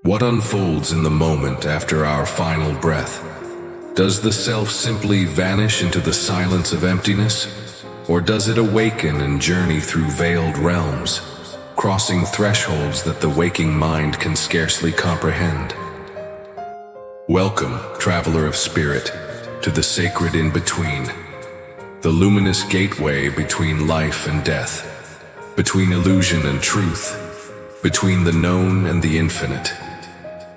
What unfolds in the moment after our final breath? Does the self simply vanish into the silence of emptiness? Or does it awaken and journey through veiled realms, crossing thresholds that the waking mind can scarcely comprehend? Welcome, traveler of spirit, to the sacred in-between, the luminous gateway between life and death, between illusion and truth, between the known and the infinite.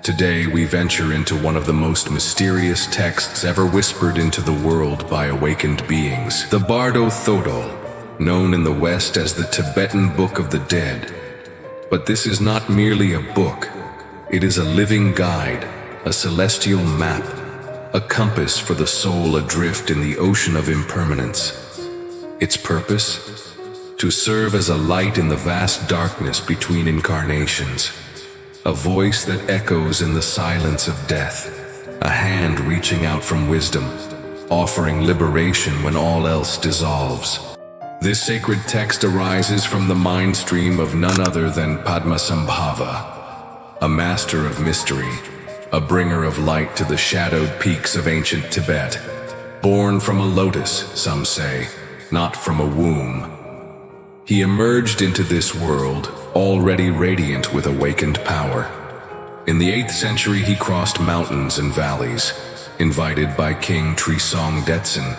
Today we venture into one of the most mysterious texts ever whispered into the world by awakened beings, the Bardo Thodol, known in the West as the Tibetan Book of the Dead. But this is not merely a book. It is a living guide, a celestial map, a compass for the soul adrift in the ocean of impermanence. Its purpose? To serve as a light in the vast darkness between incarnations. A voice that echoes in the silence of death, a hand reaching out from wisdom, offering liberation when all else dissolves. This sacred text arises from the mind stream of none other than Padmasambhava, a master of mystery, a bringer of light to the shadowed peaks of ancient Tibet, born from a lotus, some say, not from a womb. He emerged into this world already radiant with awakened power. In the 8th century he crossed mountains and valleys, invited by King Trisong Detsen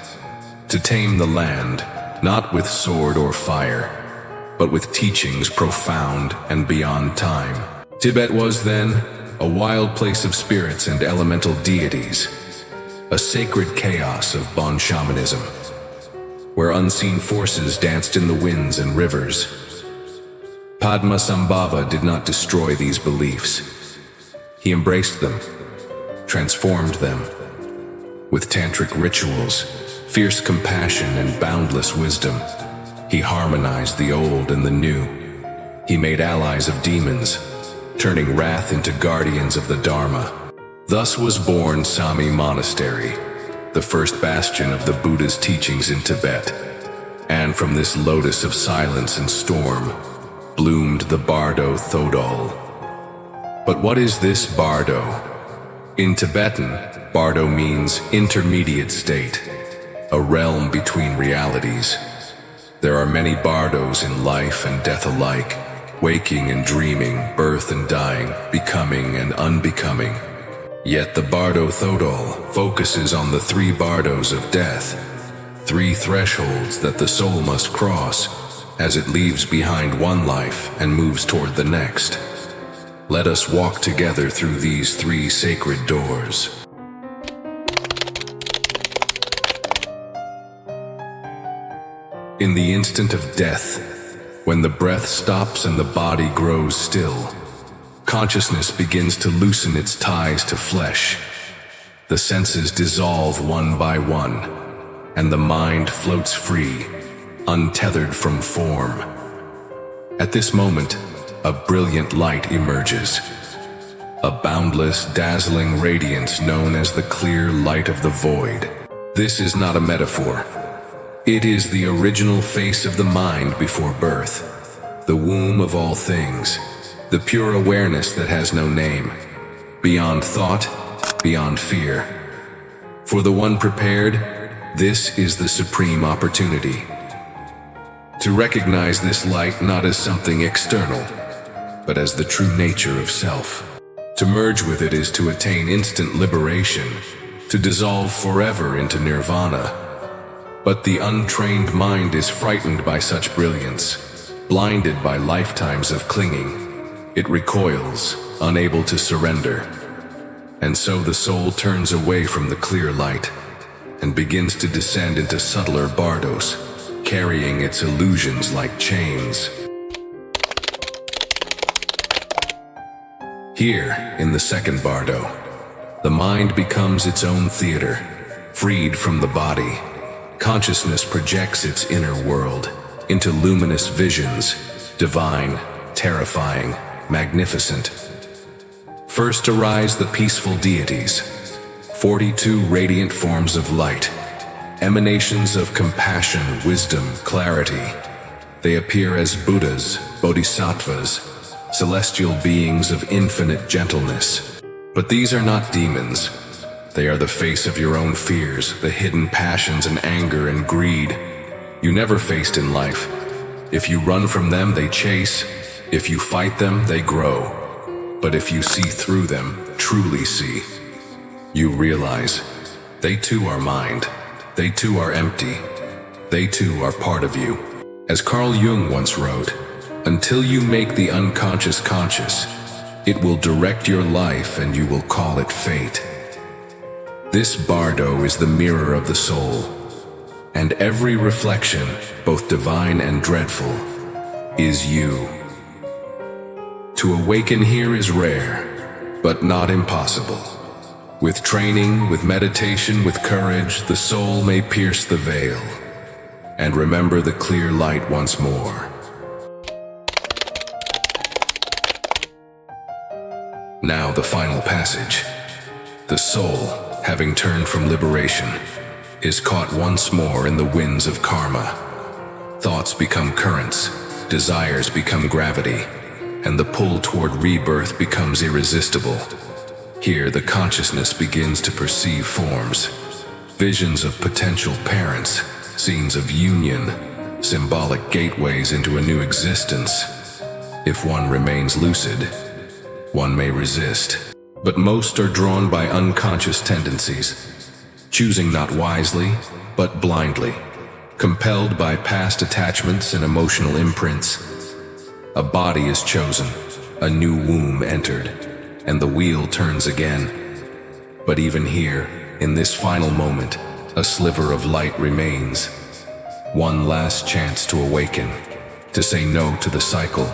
to tame the land, not with sword or fire, but with teachings profound and beyond time. Tibet was then a wild place of spirits and elemental deities, a sacred chaos of Bon shamanism, where unseen forces danced in the winds and rivers. Padmasambhava did not destroy these beliefs. He embraced them, transformed them. With tantric rituals, fierce compassion and boundless wisdom, he harmonized the old and the new. He made allies of demons, turning wrath into guardians of the Dharma. Thus was born Sami Monastery, the first bastion of the Buddha's teachings in Tibet. And from this lotus of silence and storm, bloomed the Bardo Thodol. But what is this Bardo? In Tibetan, Bardo means intermediate state, a realm between realities. There are many Bardos in life and death alike, waking and dreaming, birth and dying, becoming and unbecoming. Yet the Bardo Thodol focuses on the 3 Bardos of death, 3 thresholds that the soul must cross as it leaves behind one life and moves toward the next. Let us walk together through these 3 sacred doors. In the instant of death, when the breath stops and the body grows still, consciousness begins to loosen its ties to flesh. The senses dissolve one by one, and the mind floats free, untethered from form. At this moment, a brilliant light emerges, a boundless, dazzling radiance known as the clear light of the void. This is not a metaphor. It is the original face of the mind before birth, the womb of all things, the pure awareness that has no name, beyond thought, beyond fear. For the one prepared, this is the supreme opportunity. To recognize this light not as something external, but as the true nature of self. To merge with it is to attain instant liberation, to dissolve forever into nirvana. But the untrained mind is frightened by such brilliance, blinded by lifetimes of clinging. It recoils, unable to surrender. And so the soul turns away from the clear light and begins to descend into subtler bardos, carrying its illusions like chains. Here, in the second Bardo, the mind becomes its own theater, freed from the body. Consciousness projects its inner world into luminous visions, divine, terrifying, magnificent. First arise the peaceful deities, 42 radiant forms of light, emanations of compassion, wisdom, clarity. They appear as Buddhas, Bodhisattvas, celestial beings of infinite gentleness. But these are not demons. They are the face of your own fears, the hidden passions and anger and greed you never faced in life. If you run from them, they chase. If you fight them, they grow. But if you see through them, truly see, you realize they too are mind. They too are empty. They too are part of you. As Carl Jung once wrote, until you make the unconscious conscious, it will direct your life and you will call it fate. This Bardo is the mirror of the soul, and every reflection, both divine and dreadful, is you. To awaken here is rare, but not impossible. With training, with meditation, with courage, the soul may pierce the veil and remember the clear light once more. Now the final passage. The soul, having turned from liberation, is caught once more in the winds of karma. Thoughts become currents, desires become gravity, and the pull toward rebirth becomes irresistible. Here the consciousness begins to perceive forms, visions of potential parents, scenes of union, symbolic gateways into a new existence. If one remains lucid, one may resist. But most are drawn by unconscious tendencies, choosing not wisely, but blindly, compelled by past attachments and emotional imprints. A body is chosen, a new womb entered, and the wheel turns again. But even here, in this final moment, a sliver of light remains. One last chance to awaken, to say no to the cycle,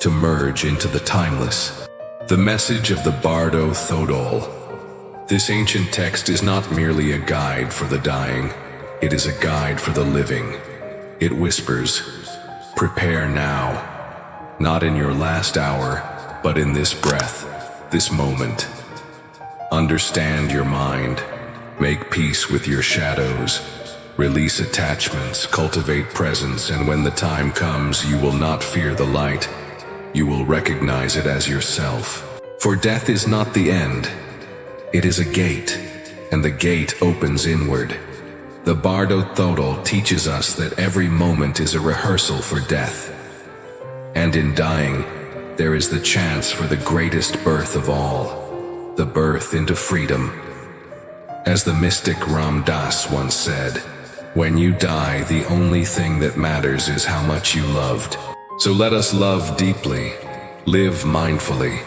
to merge into the timeless. The message of the Bardo Thodol. This ancient text is not merely a guide for the dying, it is a guide for the living. It whispers, prepare now, not in your last hour, but in this breath, this moment. Understand your mind, make peace with your shadows, release attachments, cultivate presence, and when the time comes, you will not fear the light. You will recognize it as yourself. For death is not the end. It is a gate, and the gate opens inward. The Bardo Thodol teaches us that every moment is a rehearsal for death. And in dying, there is the chance for the greatest birth of all, the birth into freedom. As the mystic Ram Dass once said, when you die, the only thing that matters is how much you loved. So let us love deeply, live mindfully,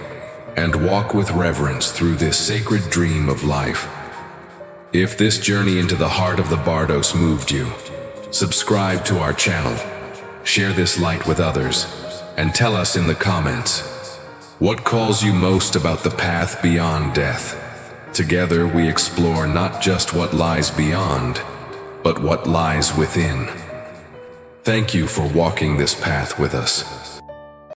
and walk with reverence through this sacred dream of life. If this journey into the heart of the Bardos moved you, subscribe to our channel, share this light with others, and tell us in the comments, what calls you most about the path beyond death? Together we explore not just what lies beyond, but what lies within. Thank you for walking this path with us.